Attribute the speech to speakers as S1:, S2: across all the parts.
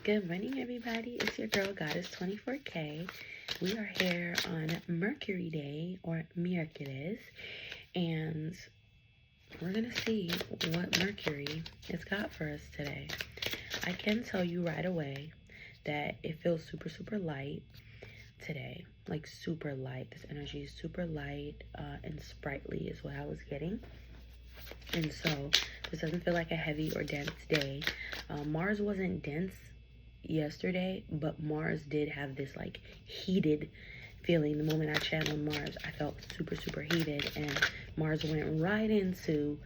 S1: Good morning, everybody. It's your girl, Goddess 24K. We are here on Mercury Day, or Miraculous, and we're going to see what Mercury has got for us today. I can tell you right away that it feels super, super light today. Like super light. This energy is super light and sprightly is what I was getting. And so this doesn't feel like a heavy or dense day. Mars wasn't dense yesterday, but Mars did have this like heated feeling. The moment I channeled Mars, I felt super, super heated, and Mars went right into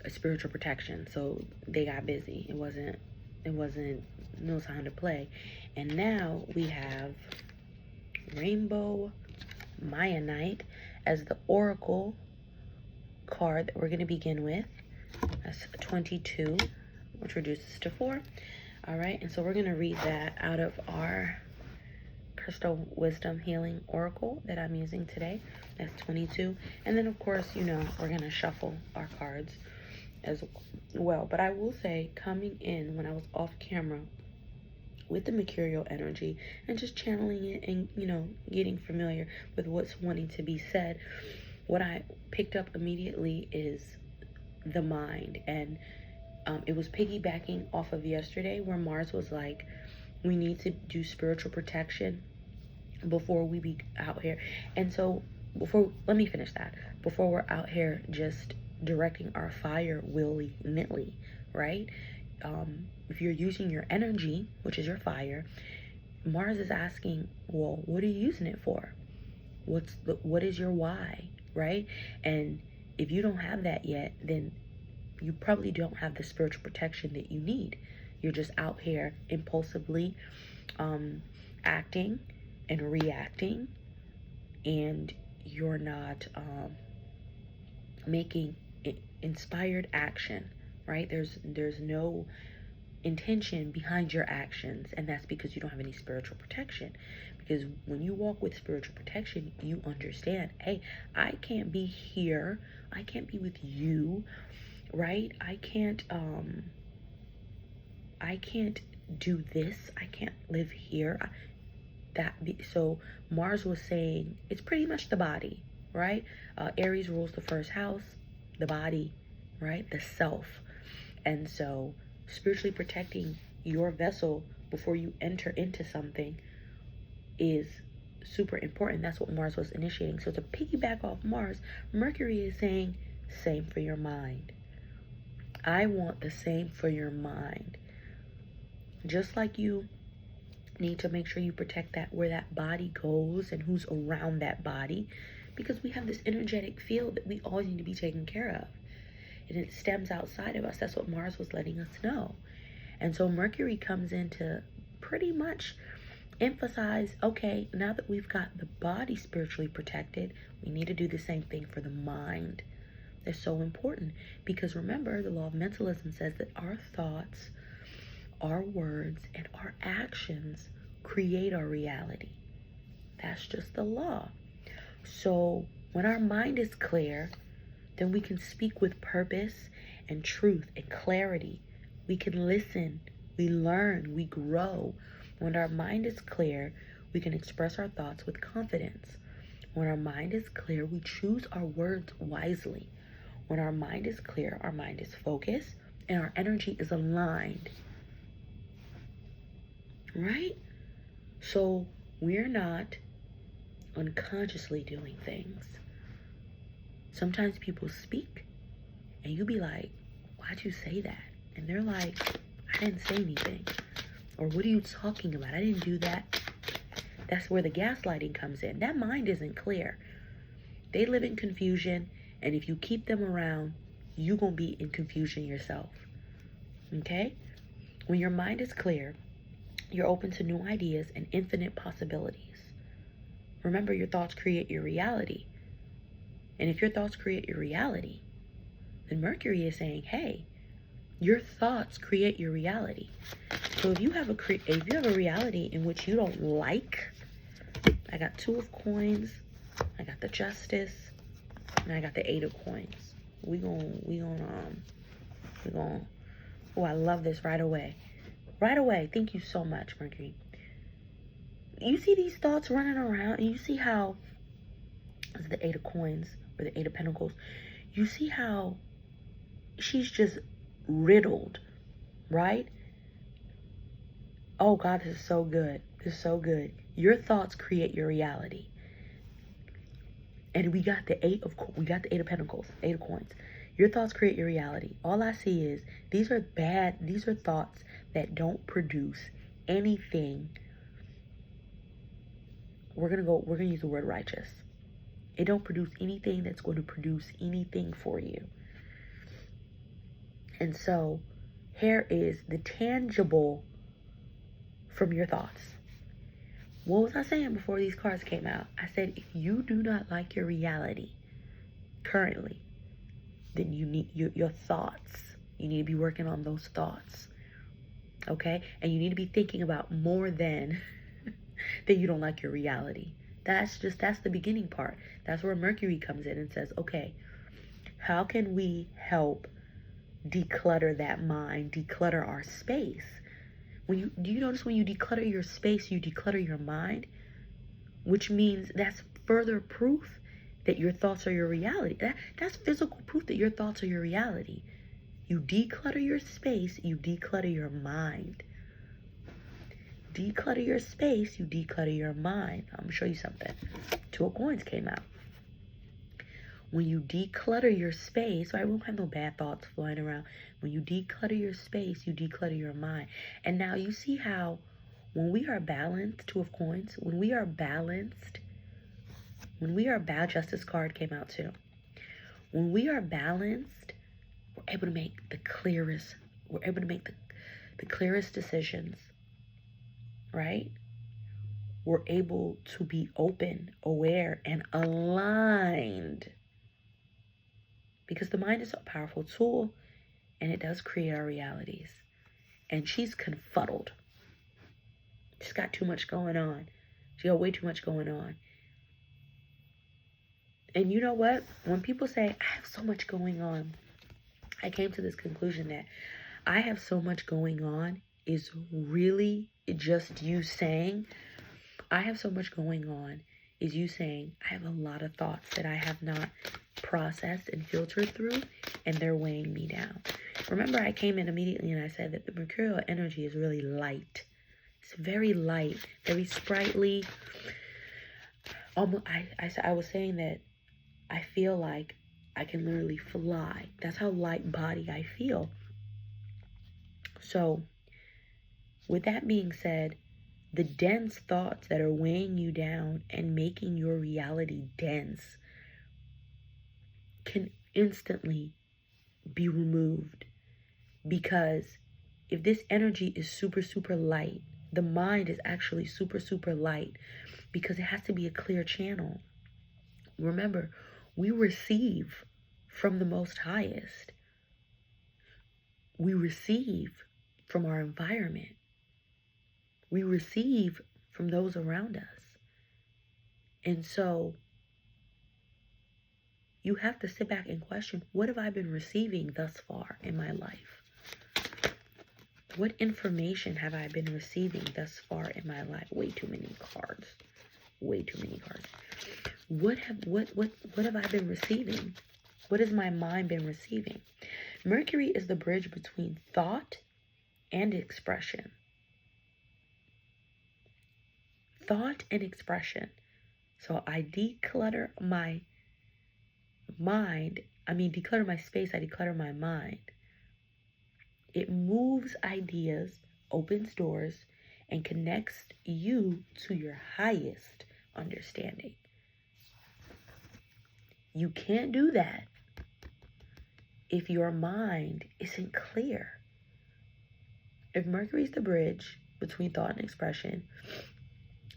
S1: a spiritual protection. So they got busy. It wasn't no time to play. And now we have Rainbow Maya Night as the Oracle card that we're going to begin with. That's 22, which reduces to 4. All right, and so we're going to read that out of our Crystal Wisdom Healing Oracle that I'm using today. That's 22. And then, of course, you know, we're going to shuffle our cards as well. But I will say, coming in when I was off camera with the mercurial energy and just channeling it and, you know, getting familiar with what's wanting to be said, what I picked up immediately is the mind. And it was piggybacking off of yesterday where Mars was like, we need to do spiritual protection before we be out here. And so let me finish that. Before we're out here just directing our fire willy-nilly, right? If you're using your energy, which is your fire, Mars is asking, well, what are you using it for? What is your why, right? And if you don't have that yet, then you probably don't have the spiritual protection that you need. You're just out here impulsively acting and reacting, and you're not making inspired action, right? There's no intention behind your actions, and that's because you don't have any spiritual protection. Because when you walk with spiritual protection, you understand, hey, I can't be here, I can't be with you, right? I can't do this. I can't live here. So Mars was saying it's pretty much the body, right? Aries rules the first house, the body, right? The self. And so spiritually protecting your vessel before you enter into something is super important. That's what Mars was initiating. So to piggyback off Mars, Mercury is saying, same for your mind. I want the same for your mind. Just like you need to make sure you protect that where that body goes and who's around that body, because we have this energetic field that we all need to be taken care of. And it stems outside of us. That's what Mars was letting us know. And so Mercury comes in to pretty much emphasize, okay, now that we've got the body spiritually protected, we need to do the same thing for the mind. They're so important because remember, the law of mentalism says that our thoughts, our words, and our actions create our reality. That's just the law. So when our mind is clear, then we can speak with purpose and truth and clarity. We can listen, we learn, we grow. When our mind is clear, we can express our thoughts with confidence. When our mind is clear, we choose our words wisely. When our mind is clear, our mind is focused, and our energy is aligned. Right? So we're not unconsciously doing things. Sometimes people speak, and you be like, why'd you say that? And they're like, I didn't say anything. Or what are you talking about? I didn't do that. That's where the gaslighting comes in. That mind isn't clear. They live in confusion, and if you keep them around, you're going to be in confusion yourself. Okay? When your mind is clear, you're open to new ideas and infinite possibilities. Remember, your thoughts create your reality. And if your thoughts create your reality, then Mercury is saying, hey, your thoughts create your reality. So if you have a reality in which you don't like, I got 2 of coins, I got the Justice, and I got the 8 of coins. Oh, I love this right away. Right away. Thank you so much, Mercury. You see these thoughts running around, and you see how, it's the Eight of Coins, or the Eight of Pentacles. You see how she's just riddled, right? Oh God, this is so good. This is so good. Your thoughts create your reality. And we got the Eight of Pentacles, Eight of Coins. Your thoughts create your reality. All I see is these are thoughts that don't produce anything. We're gonna use the word righteous. It don't produce anything that's going to produce anything for you. And so here is the tangible from your thoughts. What was I saying before these cards came out? I said, if you do not like your reality currently, then you need your thoughts. You need to be working on those thoughts. Okay? And you need to be thinking about more than that you don't like your reality. That's the beginning part. That's where Mercury comes in and says, okay, how can we help declutter that mind, declutter our space? Do you notice when you declutter your space, you declutter your mind? Which means that's further proof that your thoughts are your reality. That's physical proof that your thoughts are your reality. You declutter your space, you declutter your mind. Declutter your space, you declutter your mind. I'm going to show you something. Two of Coins came out. When you declutter your space, right, we won't have no bad thoughts flying around. When you declutter your space, you declutter your mind. And now you see how when we are balanced, Two of Coins, when we are balanced, Justice card came out too. When we are balanced, we're able to make the clearest decisions, right? We're able to be open, aware, and aligned. Because the mind is a powerful tool, and it does create our realities. And she's confuddled. She's got too much going on. She got way too much going on. And you know what? When people say, I have so much going on, I came to this conclusion that I have so much going on is really just you saying, I have so much going on is you saying, I have a lot of thoughts that I have not processed and filtered through, and they're weighing me down. Remember, I came in immediately and I said that the mercurial energy is really light. It's very light, very sprightly. I was saying that I feel like I can literally fly. That's how light body I feel. So, with that being said, the dense thoughts that are weighing you down and making your reality dense can instantly be removed. Because if this energy is super, super light, the mind is actually super, super light because it has to be a clear channel. Remember, we receive from the Most Highest. We receive from our environment. We receive from those around us. And so you have to sit back and question, what have I been receiving thus far in my life? What information have I been receiving thus far in my life? Way too many cards. Way too many cards. What have I been receiving? What has my mind been receiving? Mercury is the bridge between thought and expression. Thought and expression. So I declutter my mind. Declutter my space. I declutter my mind. It moves ideas, opens doors, and connects you to your highest understanding. You can't do that if your mind isn't clear. If Mercury's the bridge between thought and expression,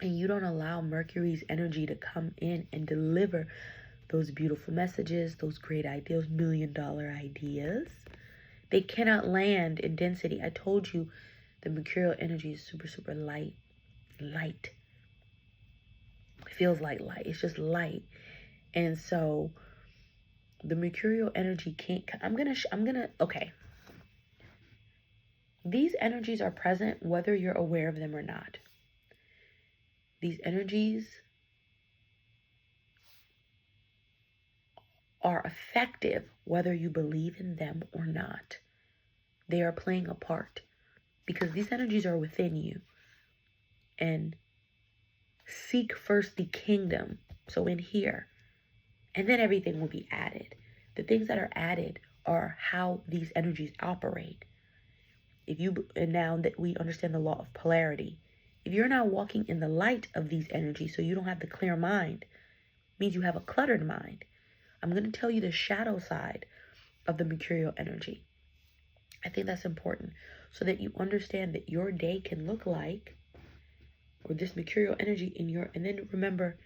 S1: and you don't allow Mercury's energy to come in and deliver those beautiful messages, those great ideas, $1 million ideas, they cannot land in density. I told you the mercurial energy is super, super light. Light. It feels like light. It's just light. And so the mercurial energy can't, okay. These energies are present whether you're aware of them or not. These energies are effective whether you believe in them or not. They are playing a part because these energies are within you. And seek first the kingdom, so in here, and then everything will be added. The things that are added are how these energies operate. And now that we understand the law of polarity, if you're not walking in the light of these energies, so you don't have the clear mind, means you have a cluttered mind. I'm going to tell you the shadow side of the mercurial energy. I think that's important so that you understand that your day can look like, or this mercurial energy in your, and then remember,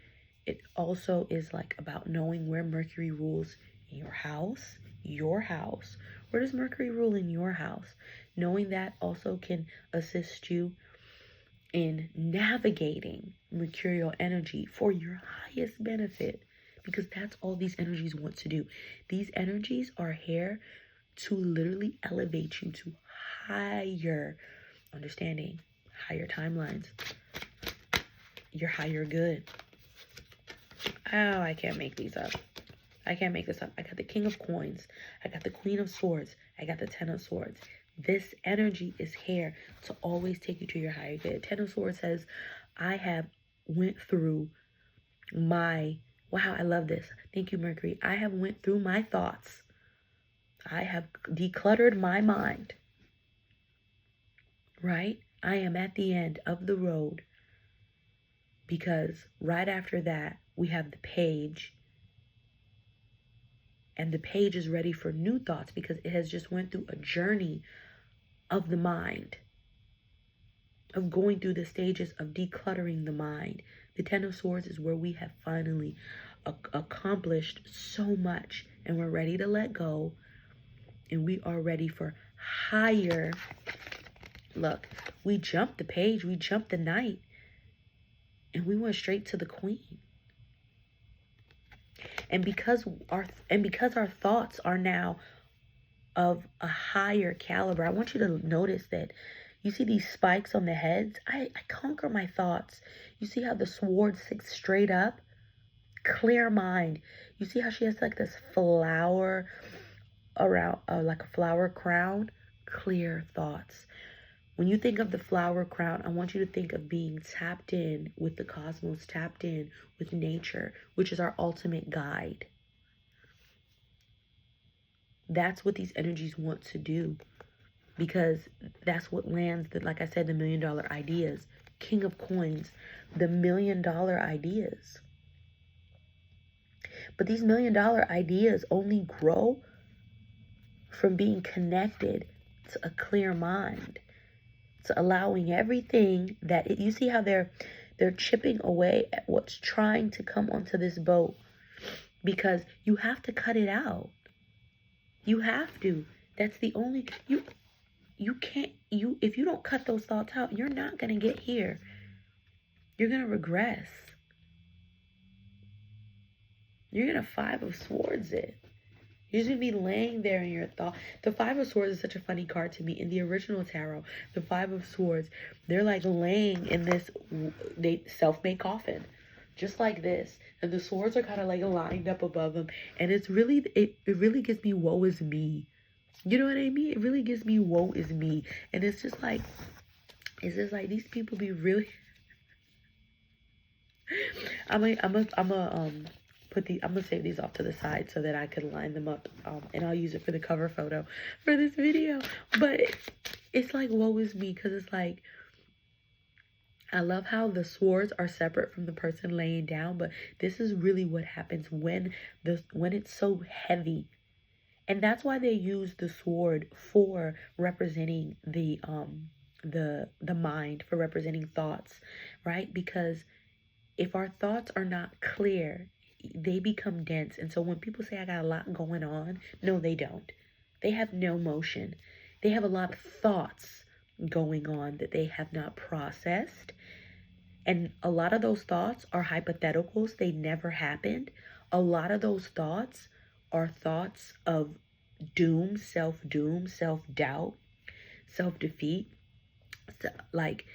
S1: it also is like about knowing where Mercury rules in your house. Your house. Where does Mercury rule in your house? Knowing that also can assist you in navigating mercurial energy for your highest benefit, because that's all these energies want to do. These energies are here to literally elevate you to higher understanding, higher timelines, your higher good. Oh, I can't make these up. I can't make this up. I got the King of Coins. I got the Queen of Swords. I got the Ten of Swords. This energy is here to always take you to your higher good. Ten of Swords says, I have went through my, wow, I love this. Thank you, Mercury. I have went through my thoughts. I have decluttered my mind. Right? I am at the end of the road, because right after that, we have the Page. And the Page is ready for new thoughts because it has just went through a journey of the mind, of going through the stages of decluttering the mind. The Ten of Swords is where we have finally accomplished so much, and we're ready to let go, and we are ready for higher. Look, we jumped the Page, we jumped the Knight, and we went straight to the Queen. And because our thoughts are now of a higher caliber, I want you to notice that you see these spikes on the heads. I conquer my thoughts. You see how the sword sits straight up? Clear mind. You see how she has like this flower around, like a flower crown? Clear thoughts. When you think of the flower crown, I want you to think of being tapped in with the cosmos, tapped in with nature, which is our ultimate guide. That's what these energies want to do, because that's what lands, like I said, the $1 million ideas. King of Coins, the $1 million ideas. But these $1 million ideas only grow from being connected to a clear mind, to allowing everything that you see how they're chipping away at what's trying to come onto this boat, because you have to cut it out. You have to. That's the only, you can't, if you don't cut those thoughts out, you're not going to get here. You're going to regress. You're going to Five of Swords it. You're just going to be laying there in your thought. The Five of Swords is such a funny card to me. In the original tarot, the Five of Swords, they're like laying in this self-made coffin, just like this. And the swords are kind of like lined up above them. And it's really, it really gives me woe is me. You know what I mean? It really gives me woe is me. And it's just like these people be really... I'm gonna save these off to the side so that I can line them up, and I'll use it for the cover photo for this video. But it's like woe is me, because it's like, I love how the swords are separate from the person laying down, but this is really what happens when it's so heavy. And that's why they use the sword for representing the mind, for representing thoughts, right? Because if our thoughts are not clear, they become dense. And so when people say I got a lot going on, no, they don't. They have no motion. They have a lot of thoughts going on that they have not processed. And a lot of those thoughts are hypotheticals. They never happened. A lot of those thoughts are thoughts of doom, self-doubt, self-defeat. So, like,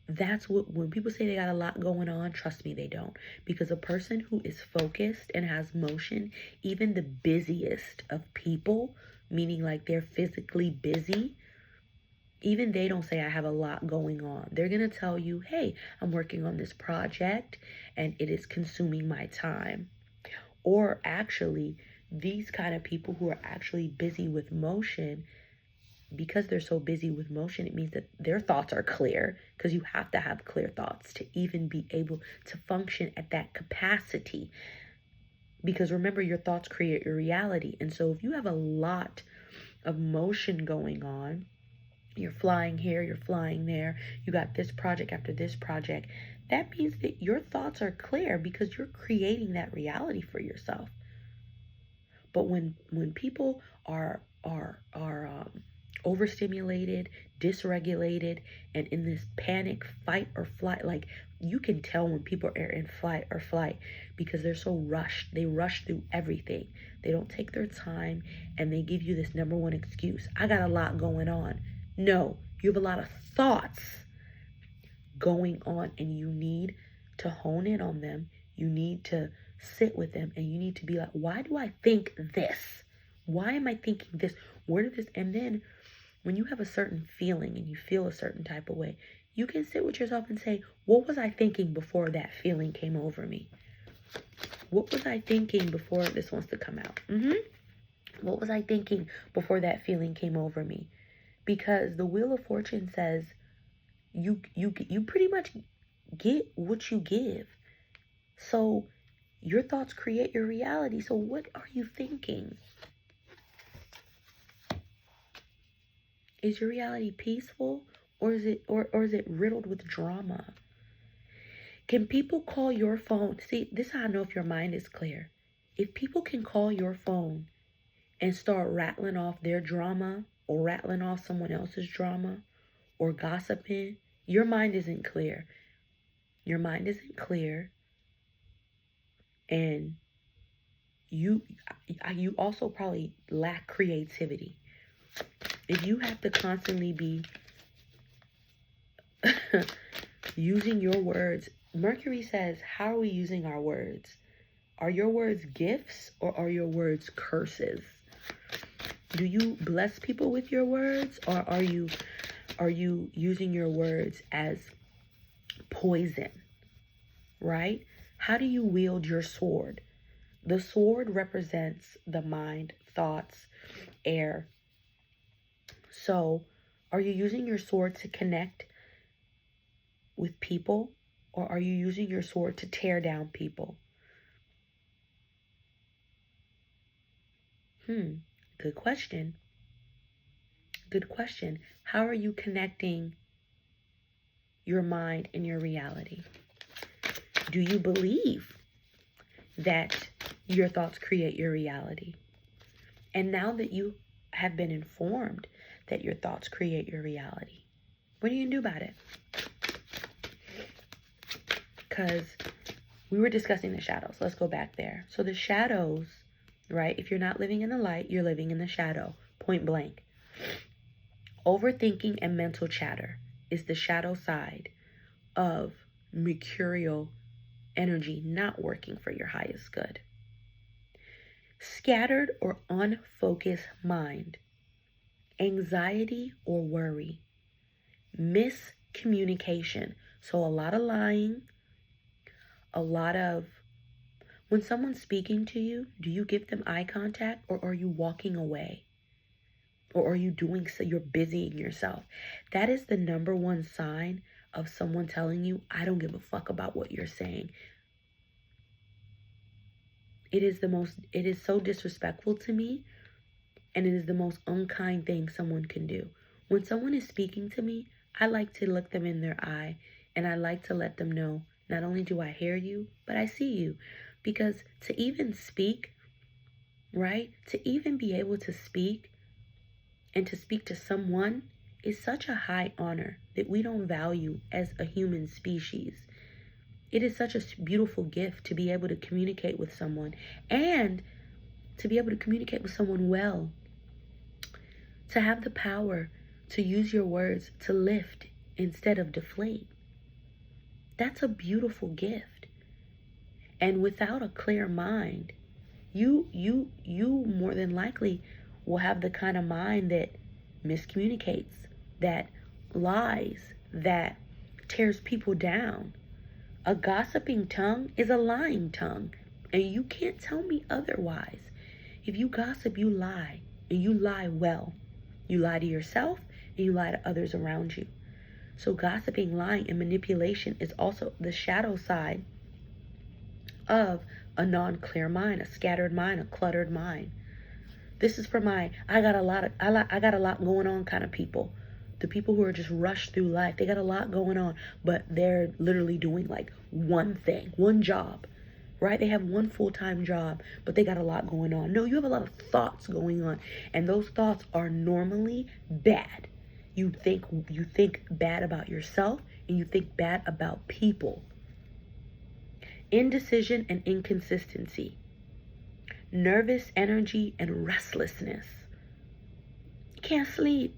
S1: that's what, when people say they got a lot going on, trust me, they don't. Because a person who is focused and has motion, even the busiest of people, meaning like they're physically busy, even they don't say I have a lot going on. They're going to tell you, hey, I'm working on this project and it is consuming my time. Or actually, these kind of people who are actually busy with motion, because they're so busy with motion, it means that their thoughts are clear, because you have to have clear thoughts to even be able to function at that capacity. Because remember, your thoughts create your reality. And so if you have a lot of motion going on, you're flying here, you're flying there, you got this project after this project, that means that your thoughts are clear because you're creating that reality for yourself. But when people are overstimulated, dysregulated, and in this panic, fight or flight, like, you can tell when people are in fight or flight because they're so rushed. They rush through everything. They don't take their time, and they give you this number one excuse: I got a lot going on. No, you have a lot of thoughts going on, and you need to hone in on them. You need to sit with them, and you need to be like, why do I think this? Why am I thinking this? Where did this? And then when you have a certain feeling and you feel a certain type of way, you can sit with yourself and say, what was I thinking before that feeling came over me? What was I thinking before this wants to come out? What was I thinking before that feeling came over me? Because the Wheel of Fortune says you pretty much get what you give. So your thoughts create your reality. So what are you thinking? Is your reality peaceful, or is it riddled with drama? Can people call your phone? See, this is how I know if your mind is clear. If people can call your phone and start rattling off their drama, or rattling off someone else's drama, or gossiping, your mind isn't clear. Your mind isn't clear. And you also probably lack creativity. If you have to constantly be using your words, Mercury says, how are we using our words? Are your words gifts, or are your words curses? Do you bless people with your words, or are you using your words as poison? Right? How do you wield your sword? The sword represents the mind, thoughts, air. So, are you using your sword to connect with people, or are you using your sword to tear down people? Good question. Good question. How are you connecting your mind and your reality? Do you believe that your thoughts create your reality? And now that you have been informed that your thoughts create your reality, what are you going to do about it? Because we were discussing the shadows. Let's go back there. So the shadows, right? If you're not living in the light, you're living in the shadow. Point blank. Overthinking and mental chatter is the shadow side of mercurial energy not working for your highest good. Scattered or unfocused mind, anxiety or worry, miscommunication. So a lot of lying, a lot of, when someone's speaking to you, do you give them eye contact, or are you walking away? Or are you doing so? You're busying yourself. That is the number one sign of someone telling you, I don't give a fuck about what you're saying. It is so disrespectful to me, and it is the most unkind thing someone can do. When someone is speaking to me, I like to look them in their eye, and I like to let them know, not only do I hear you, but I see you. Because to even speak, right? To even be able to speak, and to speak to someone, is such a high honor that we don't value as a human species. It is such a beautiful gift to be able to communicate with someone, and to be able to communicate with someone well. To have the power to use your words to lift instead of deflate. That's a beautiful gift. And without a clear mind, you more than likely will have the kind of mind that miscommunicates, that lies, that tears people down. A gossiping tongue is a lying tongue, and you can't tell me otherwise. If you gossip, you lie, and you lie well. You lie to yourself, and you lie to others around you. So gossiping, lying, and manipulation is also the shadow side of a non-clear mind, a scattered mind, a cluttered mind. This is for my I got a lot going on kind of people. The people who are just rushed through life. They got a lot going on, but they're literally doing like one thing, one job, right? They have one full-time job, but they got a lot going on. No, you have a lot of thoughts going on, and those thoughts are normally bad. You think bad about yourself, and you think bad about people. Indecision and inconsistency. Nervous energy and restlessness. You can't sleep.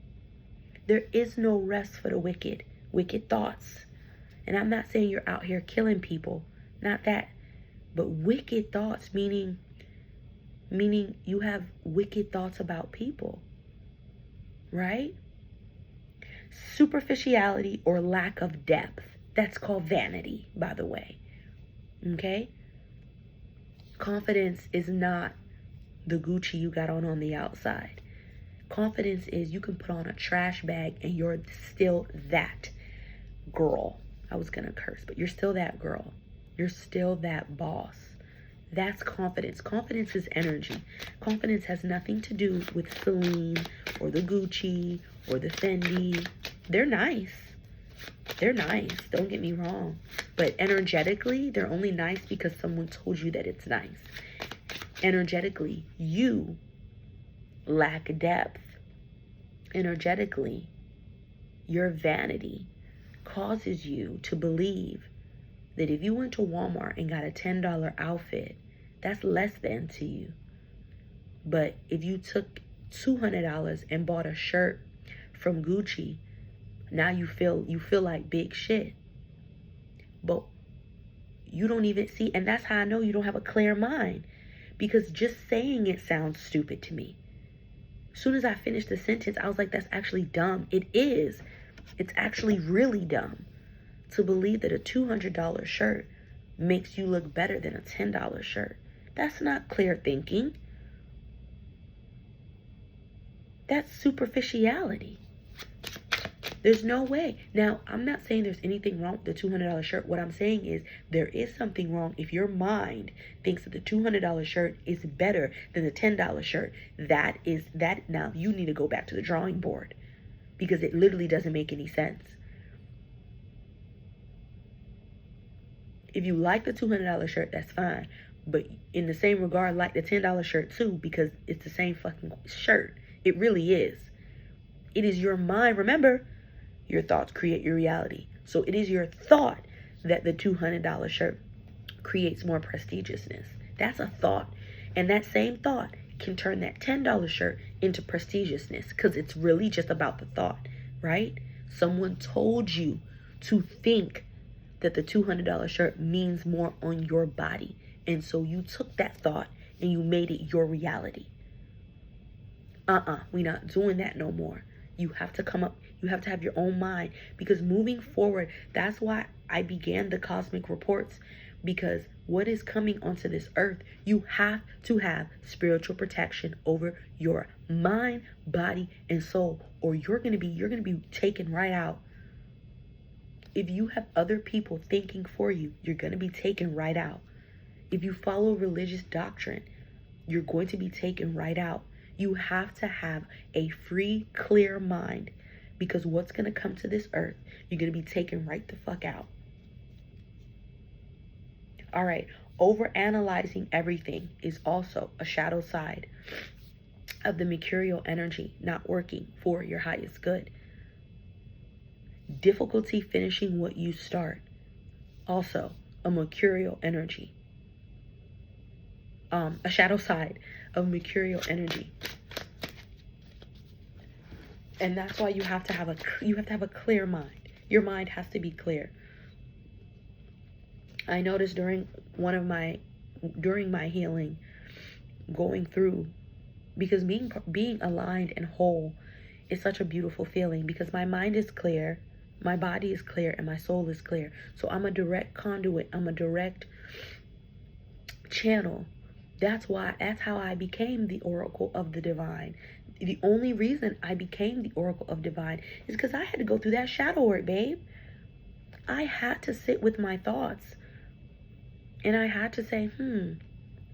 S1: There is no rest for the wicked. Wicked thoughts. And I'm not saying you're out here killing people. Not that. But wicked thoughts, meaning you have wicked thoughts about people. Right? Superficiality or lack of depth. That's called vanity, by the way. Okay? Confidence is not the Gucci you got on the outside. Confidence is you can put on a trash bag and you're still that girl. I was going to curse, but you're still that girl. You're still that boss. That's confidence. Confidence is energy. Confidence has nothing to do with Celine or the Gucci or the Fendi. They're nice. They're nice. Don't get me wrong. But energetically, they're only nice because someone told you that it's nice. Energetically, you lack depth. Energetically, your vanity causes you to believe that if you went to Walmart and got a $10 outfit, that's less than to you. But if you took $200 and bought a shirt from Gucci, now you feel like big shit. But you don't even see, and that's how I know you don't have a clear mind, because just saying it sounds stupid to me. As soon as I finished the sentence, I was like, that's actually dumb. It is. It's actually really dumb to believe that a $200 shirt makes you look better than a $10 shirt. That's not clear thinking. That's superficiality. There's no way. Now, I'm not saying there's anything wrong with the $200 shirt. What I'm saying is there is something wrong if your mind thinks that the $200 shirt is better than the $10 shirt. Now you need to go back to the drawing board, because it literally doesn't make any sense. If you like the $200 shirt, that's fine. But in the same regard, like the $10 shirt too, because it's the same fucking shirt. It really is. It is your mind. Remember, your thoughts create your reality. So it is your thought that the $200 shirt creates more prestigiousness. That's a thought. And that same thought can turn that $10 shirt into prestigiousness, because it's really just about the thought, right? Someone told you to think that the $200 shirt means more on your body. And so you took that thought and you made it your reality. We're not doing that no more. You have to come up, you have to have your own mind, because moving forward, that's why I began the cosmic reports, because what is coming onto this earth, you have to have spiritual protection over your mind, body, and soul, or you're going to be taken right out. If you have other people thinking for you, you're going to be taken right out. If you follow religious doctrine, you're going to be taken right out. You have to have a free, clear mind, because what's going to come to this earth, you're going to be taken right the fuck out. All right. Overanalyzing everything is also a shadow side of the mercurial energy not working for your highest good. Difficulty finishing what you start, also a mercurial energy. A shadow side of mercurial energy. And that's why you have to have a clear mind. Your mind has to be clear. I noticed during my healing, going through, because being aligned and whole is such a beautiful feeling, because my mind is clear, my body is clear, and my soul is clear. So I'm a direct conduit. I'm a direct channel. That's how I became the oracle of the divine. The only reason I became the oracle of divine is because I had to go through that shadow work, babe. I had to sit with my thoughts. And I had to say,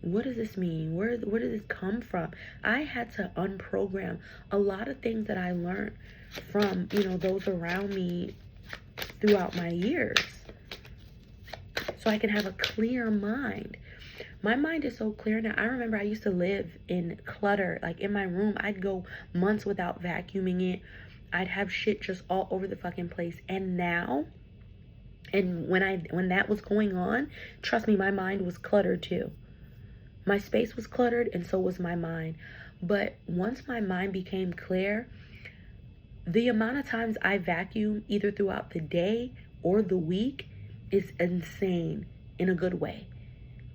S1: what does this mean? Where did this come from? I had to unprogram a lot of things that I learned from, those around me throughout my years, so I can have a clear mind. My mind is so clear now. I remember I used to live in clutter. Like in my room, I'd go months without vacuuming it. I'd have shit just all over the fucking place. And now, and when that was going on, trust me, my mind was cluttered too. My space was cluttered, and so was my mind. But once my mind became clear, the amount of times I vacuum either throughout the day or the week is insane in a good way.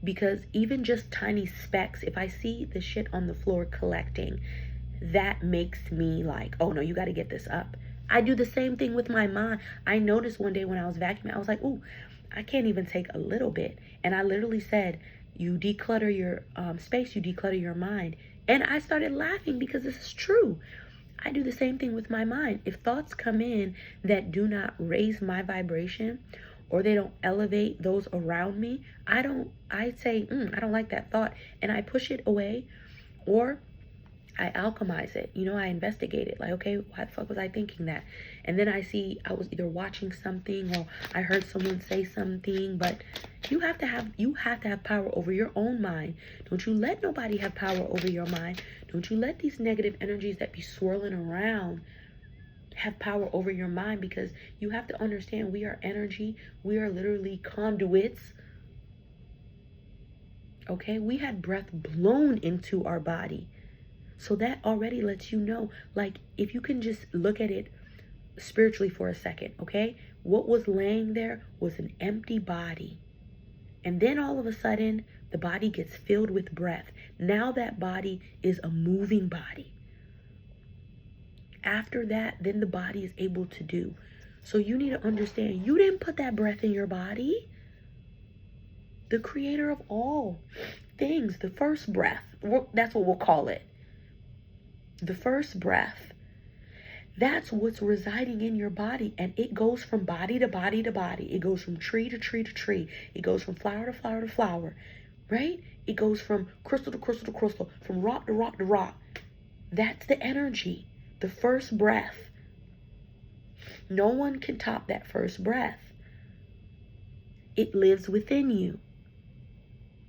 S1: Because even just tiny specks, if I see the shit on the floor collecting, that makes me like, oh no, you got to get this up. I do the same thing with my mind. I noticed one day when I was vacuuming, I was like, ooh, I can't even take a little bit. And I literally said, you declutter your space, you declutter your mind. And I started laughing because this is true. I do the same thing with my mind. If thoughts come in that do not raise my vibration, or they don't elevate those around me, I say, I don't like that thought, and I push it away, or I alchemize it. I investigate it. Like, okay, why the fuck was I thinking that? And then I see I was either watching something or I heard someone say something. But you have to have power over your own mind. Don't you let nobody have power over your mind. Don't you let these negative energies that be swirling around have power over your mind, because you have to understand we are energy. We are literally conduits. Okay? We had breath blown into our body. So that already lets you know, like, if you can just look at it spiritually for a second, okay? What was laying there was an empty body. And then all of a sudden, the body gets filled with breath. Now that body is a moving body. After that, then the body is able to do. So you need to understand, you didn't put that breath in your body. The creator of all things, the first breath, that's what we'll call it. The first breath, that's what's residing in your body, and it goes from body to body to body. It goes from tree to tree to tree. It goes from flower to flower to flower, right? It goes from crystal to crystal to crystal, from rock to rock to rock. That's the energy, the first breath. No one can top that first breath. It lives within you.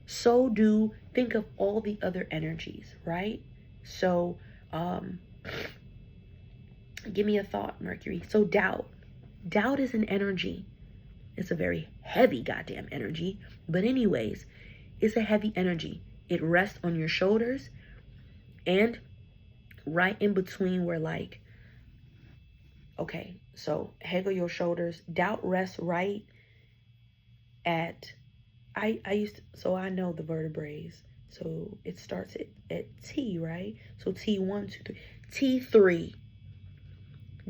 S1: So think of all the other energies, right? So, give me a thought, Mercury. So doubt is an energy. It's a very heavy goddamn energy. But anyways, it's a heavy energy. It rests on your shoulders and right in between where, like, okay, so head of your shoulders. Doubt rests right at, I know the vertebrae. So it starts at T, right? So T1, 2, 3. T3.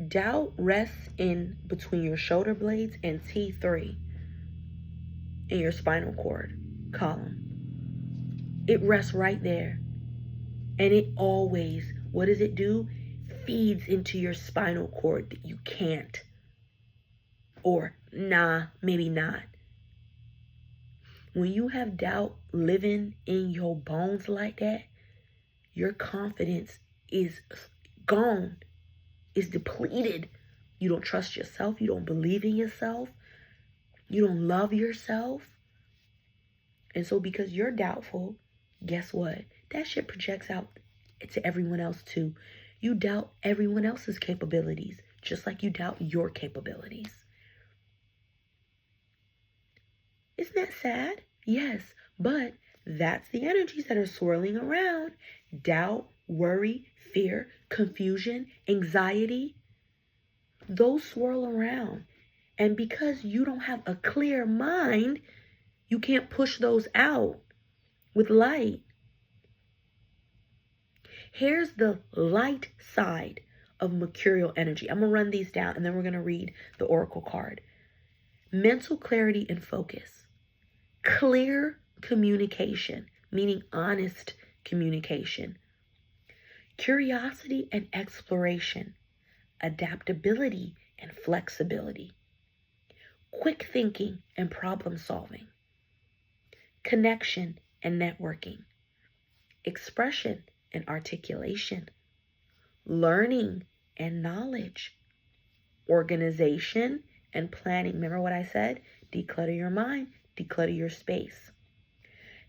S1: Doubt rests in between your shoulder blades and T3 in your spinal cord column. It rests right there. And it always, what does it do? Feeds into your spinal cord that you can't. Or, nah, maybe not. When you have doubt living in your bones like that, your confidence is gone, is depleted. You don't trust yourself. You don't believe in yourself. You don't love yourself. And so because you're doubtful, guess what? That shit projects out to everyone else too. You doubt everyone else's capabilities, just like you doubt your capabilities. Isn't that sad? Yes, but that's the energies that are swirling around. Doubt, worry, fear, confusion, anxiety, those swirl around. And because you don't have a clear mind, you can't push those out with light. Here's the light side of mercurial energy. I'm going to run these down and then we're going to read the oracle card. Mental clarity and focus. Clear communication, meaning honest communication. Curiosity and exploration. Adaptability and flexibility. Quick thinking and problem solving. Connection and networking. Expression and articulation. Learning and knowledge. Organization and planning. Remember what I said? Declutter your mind, declutter your space.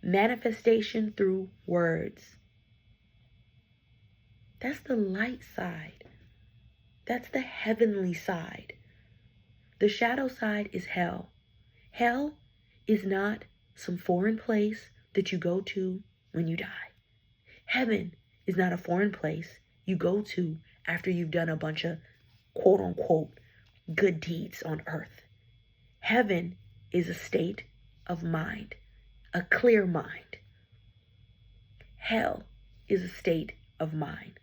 S1: Manifestation through words. That's the light side. That's the heavenly side. The shadow side is hell. Hell is not some foreign place that you go to when you die. Heaven is not a foreign place you go to after you've done a bunch of quote unquote good deeds on earth. Heaven is a state of mind, a clear mind. Hell is a state of mind,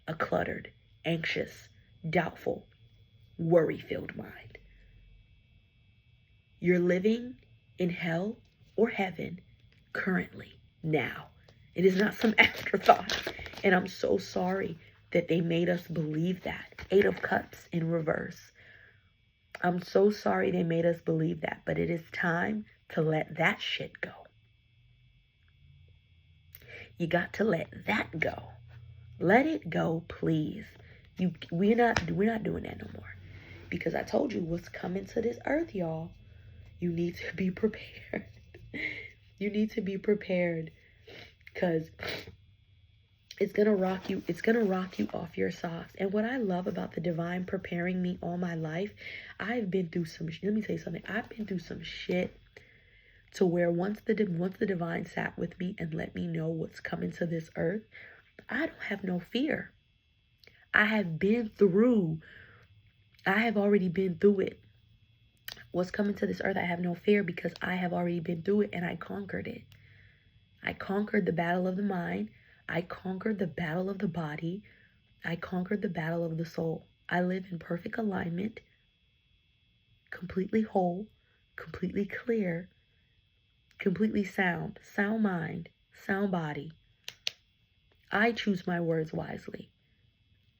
S1: a cluttered, anxious, doubtful, worry-filled mind. You're living in hell or heaven currently, now. It is not some afterthought. And I'm so sorry that they made us believe that. 8 of Cups in reverse. I'm so sorry they made us believe that. But it is time to let that shit go. You got to let that go. Let it go, please. We're not doing that no more. Because I told you what's coming to this earth, y'all. You need to be prepared. You need to be prepared. Because it's going to rock you. It's going to rock you off your socks. And what I love about the divine preparing me all my life, I've been through some, let me tell you something. I've been through some shit to where once the divine sat with me and let me know what's coming to this earth, I don't have no fear. I have already been through it. What's coming to this earth, I have no fear because I have already been through it and I conquered it. I conquered the battle of the mind. I conquered the battle of the body. I conquered the battle of the soul. I live in perfect alignment, completely whole, completely clear, completely sound mind, sound body. I choose my words wisely.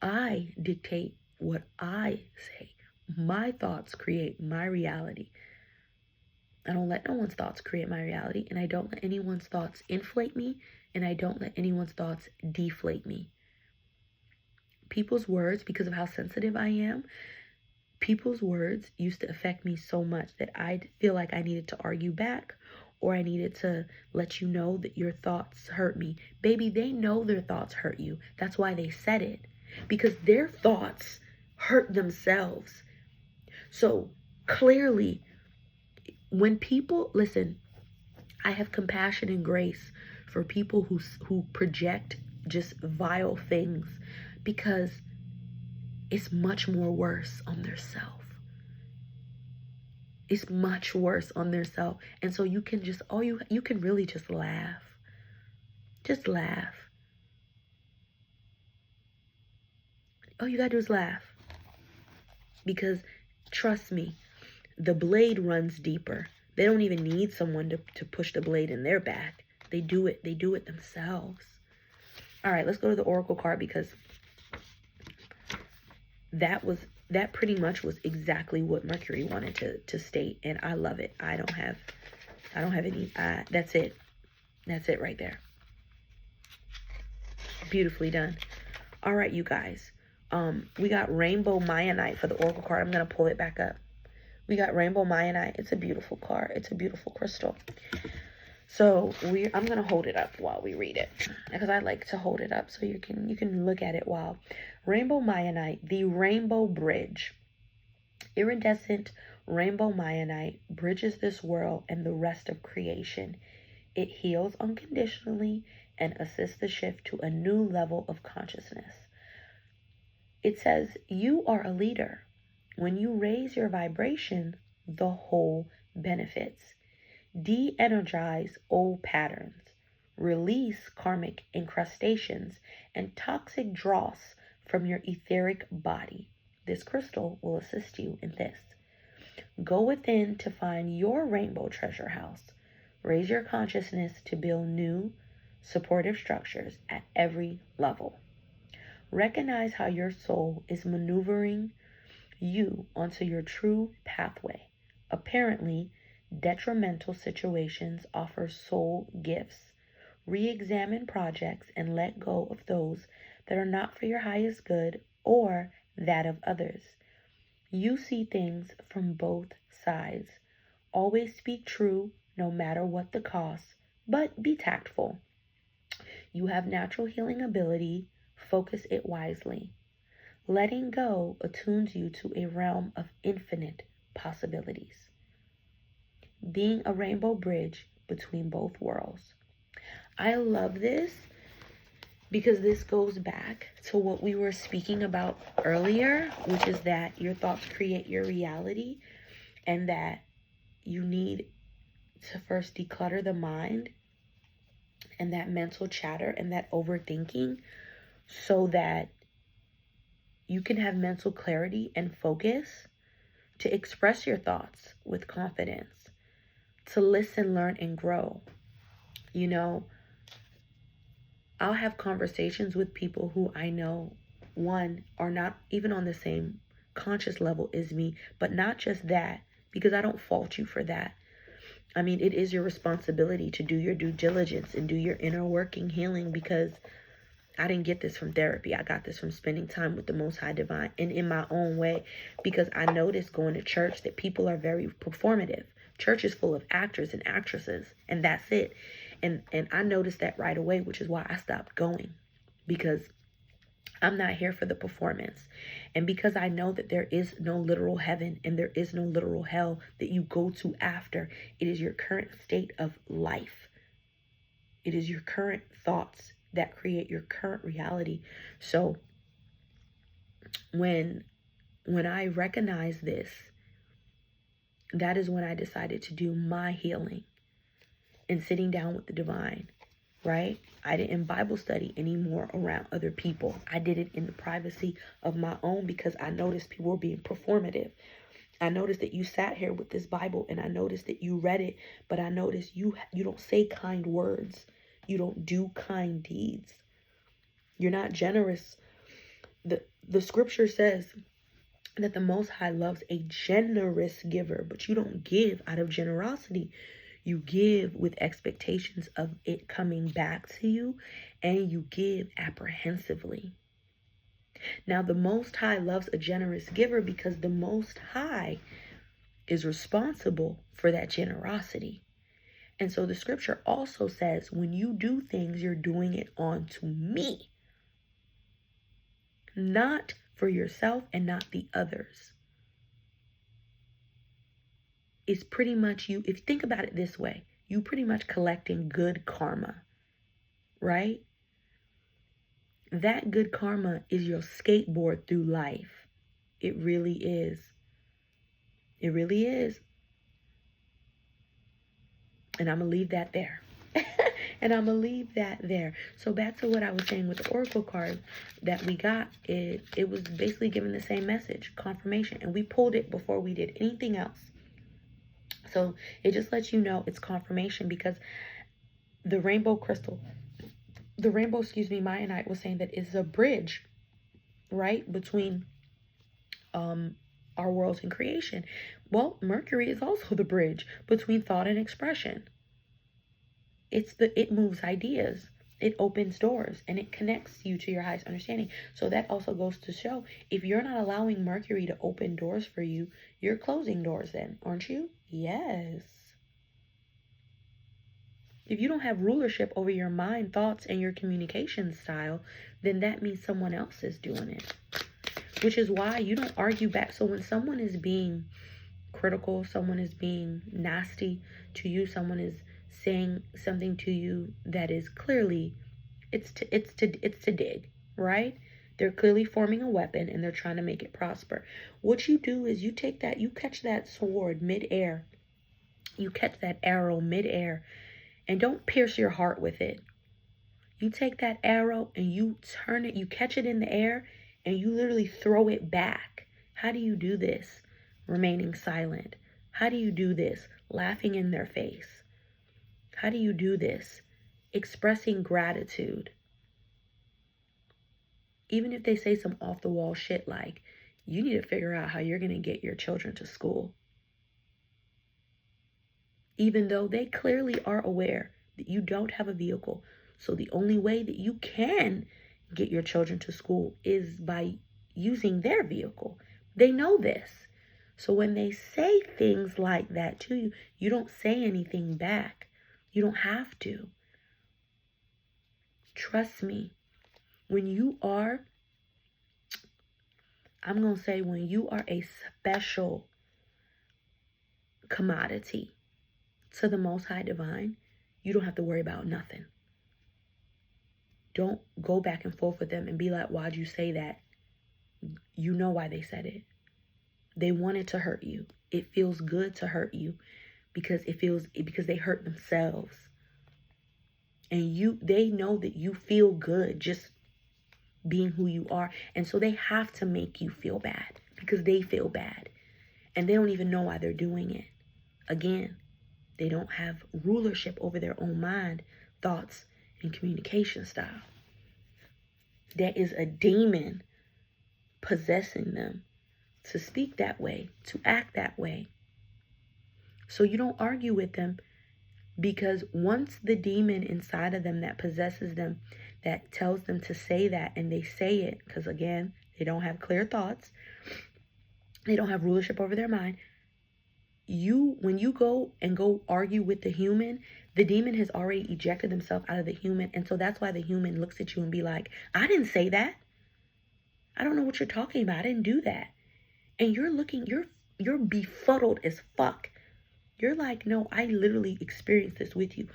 S1: I dictate what I say. My thoughts create my reality. I don't let no one's thoughts create my reality, and I don't let anyone's thoughts inflate me, and I don't let anyone's thoughts deflate me. People's words, because of how sensitive I am, people's words used to affect me so much that I feel like I needed to argue back, or I needed to let you know that your thoughts hurt me. Baby, they know their thoughts hurt you. That's why they said it, because their thoughts hurt themselves. So clearly, when people, listen, I have compassion and grace for people who project just vile things, because it's much more worse on their self. It's much worse on their self. And so you can just, you can really just laugh. Just laugh. All you gotta do is laugh. Because trust me, the blade runs deeper. They don't even need someone to push the blade in their back. They do it themselves. All right, let's go to the oracle card, because that pretty much was exactly what Mercury wanted to state, and I love it. I don't have any, that's it. That's it right there. Beautifully done. All right, you guys. We got Rainbow Mayanite for the oracle card. I'm going to pull it back up. We got Rainbow Mayanite. It's a beautiful card. It's a beautiful crystal. So I'm going to hold it up while we read it, because I like to hold it up so you can look at it while. Rainbow Mayanite, the Rainbow Bridge. Iridescent Rainbow Mayanite bridges this world and the rest of creation. It heals unconditionally and assists the shift to a new level of consciousness. It says, you are a leader. When you raise your vibration, the whole benefits. De-energize old patterns. Release karmic incrustations and toxic dross from your etheric body. This crystal will assist you in this. Go within to find your rainbow treasure house. Raise your consciousness to build new, supportive structures at every level. Recognize how your soul is maneuvering you onto your true pathway. Apparently, detrimental situations offer soul gifts. Re-examine projects and let go of those that are not for your highest good or that of others. You see things from both sides. Always speak true, no matter what the cost, but be tactful. You have natural healing ability. Focus it wisely. Letting go attunes you to a realm of infinite possibilities. Being a rainbow bridge between both worlds. I love this because this goes back to what we were speaking about earlier, which is that your thoughts create your reality, and that you need to first declutter the mind and that mental chatter and that overthinking so that you can have mental clarity and focus to express your thoughts with confidence, to listen, learn, and grow. You know, I'll have conversations with people who I know, one, are not even on the same conscious level as me, but not just that, because I don't fault you for that. I mean, it is your responsibility to do your due diligence and do your inner working healing, because I didn't get this from therapy. I got this from spending time with the Most High Divine and in my own way, because I noticed going to church that people are very performative. Church is full of actors and actresses, and that's it. And I noticed that right away, which is why I stopped going, because I'm not here for the performance. And because I know that there is no literal heaven and there is no literal hell that you go to after. It is your current state of life. It is your current thoughts that create your current reality. So when I recognize this, that is when I decided to do my healing and sitting down with the divine, right? I didn't Bible study anymore around other people. I did it in the privacy of my own, because I noticed people were being performative. I noticed that you sat here with this Bible and I noticed that you read it, but I noticed you don't say kind words. You don't do kind deeds. You're not generous. The scripture says that the Most High loves a generous giver, but you don't give out of generosity. You give with expectations of it coming back to you, and you give apprehensively. Now, the Most High loves a generous giver because the Most High is responsible for that generosity. And so the scripture also says, when you do things, you're doing it unto me, not for yourself and not the others. It's pretty much you, if you think about it this way, you pretty much collecting good karma, right? That good karma is your skateboard through life. It really is. It really is. And I'm going to leave that there. And I'm going to leave that there. So back to what I was saying with the oracle card that we got, it was basically giving the same message, confirmation. And we pulled it before we did anything else. So it just lets you know it's confirmation, because the rainbow crystal, Maya was saying that it's a bridge, right, between our worlds and creation. Well, Mercury is also the bridge between thought and expression. It moves ideas, it opens doors, and it connects you to your highest understanding. So that also goes to show, if you're not allowing Mercury to open doors for you, you're closing doors then, aren't you? Yes. If you don't have rulership over your mind, thoughts, and your communication style, then that means someone else is doing it. Which is why you don't argue back. So when someone is being critical, someone is being nasty to you, someone is saying something to you that is clearly, it's to dig, right? They're clearly forming a weapon and they're trying to make it prosper. What you do is you take that, you catch that sword midair. You catch that arrow midair and don't pierce your heart with it. You take that arrow and you turn it, you catch it in the air and you literally throw it back. How do you do this? Remaining silent. How do you do this? Laughing in their face. How do you do this? Expressing gratitude. Even if they say some off the wall shit like, you need to figure out how you're going to get your children to school. Even though they clearly are aware that you don't have a vehicle. So the only way that you can get your children to school is by using their vehicle. They know this. So when they say things like that to you, you don't say anything back. You don't have to. Trust me. When you are, I'm going to say when you are a special commodity to the Most High Divine, you don't have to worry about nothing. Don't go back and forth with them and be like, why'd you say that? You know why they said it. They wanted to hurt you. It feels good to hurt you because they hurt themselves. And they know that you feel good just being who you are. And so they have to make you feel bad because they feel bad. And they don't even know why they're doing it. Again, they don't have rulership over their own mind, thoughts, and communication style. There is a demon possessing them to speak that way, to act that way. So you don't argue with them, because once the demon inside of them that possesses them, that tells them to say that, and they say it, because again, they don't have clear thoughts, they don't have rulership over their mind. When you go argue with the human, the demon has already ejected themselves out of the human. And so that's why the human looks at you and be like, I didn't say that. I don't know what you're talking about. I didn't do that. And you're befuddled as fuck. You're like, no, I literally experienced this with you.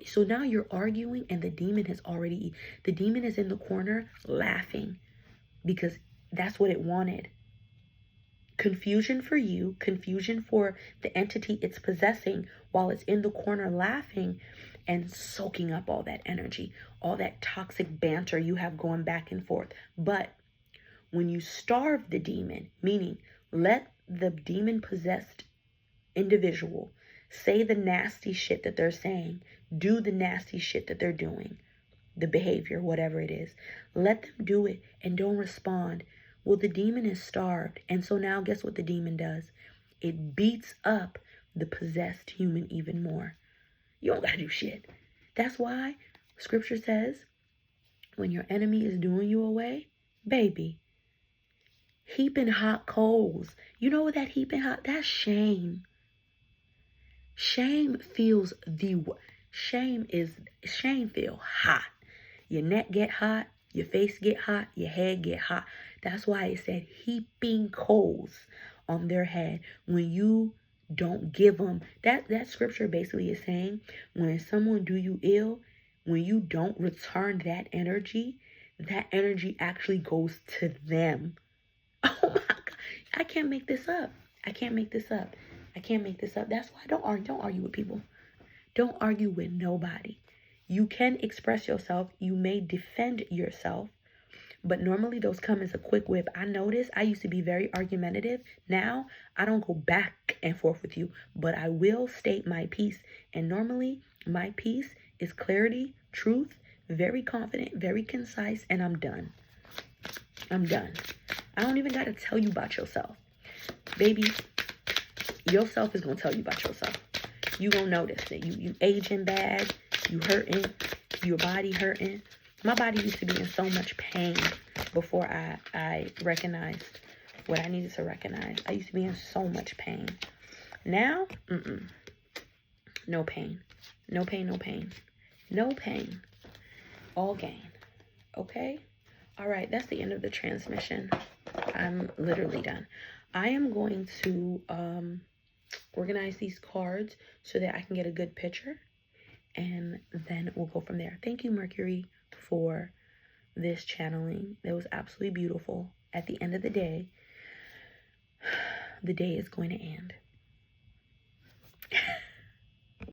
S1: So now you're arguing and the demon is in the corner laughing because that's what it wanted. Confusion for you, confusion for the entity it's possessing while it's in the corner laughing and soaking up all that energy, all that toxic banter you have going back and forth. But when you starve the demon, meaning let the demon possessed individual say the nasty shit that they're saying, do the nasty shit that they're doing, the behavior, whatever it is, let them do it and don't respond. Well, the demon is starved. And so now guess what the demon does? It beats up the possessed human even more. You don't gotta do shit. That's why scripture says, when your enemy is doing you away, baby, heaping hot coals. You know what that heaping hot? That's shame. Shame feel hot. Your neck get hot, your face get hot, your head get hot. That's why it said heaping coals on their head when you don't give them. That scripture basically is saying when someone do you ill, when you don't return that energy actually goes to them. Oh my God. I can't make this up. That's why don't argue with people. Don't argue with nobody. You can express yourself. You may defend yourself. But normally those come as a quick whip. I notice I used to be very argumentative. Now I don't go back and forth with you, but I will state my piece. And normally my piece is clarity, truth, very confident, very concise, and I'm done. I don't even got to tell you about yourself. Baby, yourself is going to tell you about yourself. You going to notice that you aging bad, you hurting, your body hurting. My body used to be in so much pain before I recognized what I needed to recognize. I used to be in so much pain. Now, no pain. No pain, no pain. No pain. All gain. Okay? All right, that's the end of the transmission. I'm literally done. I am going to organize these cards so that I can get a good picture. And then we'll go from there. Thank you, Mercury, for this channeling. It was absolutely beautiful. At the end of the day is going to end.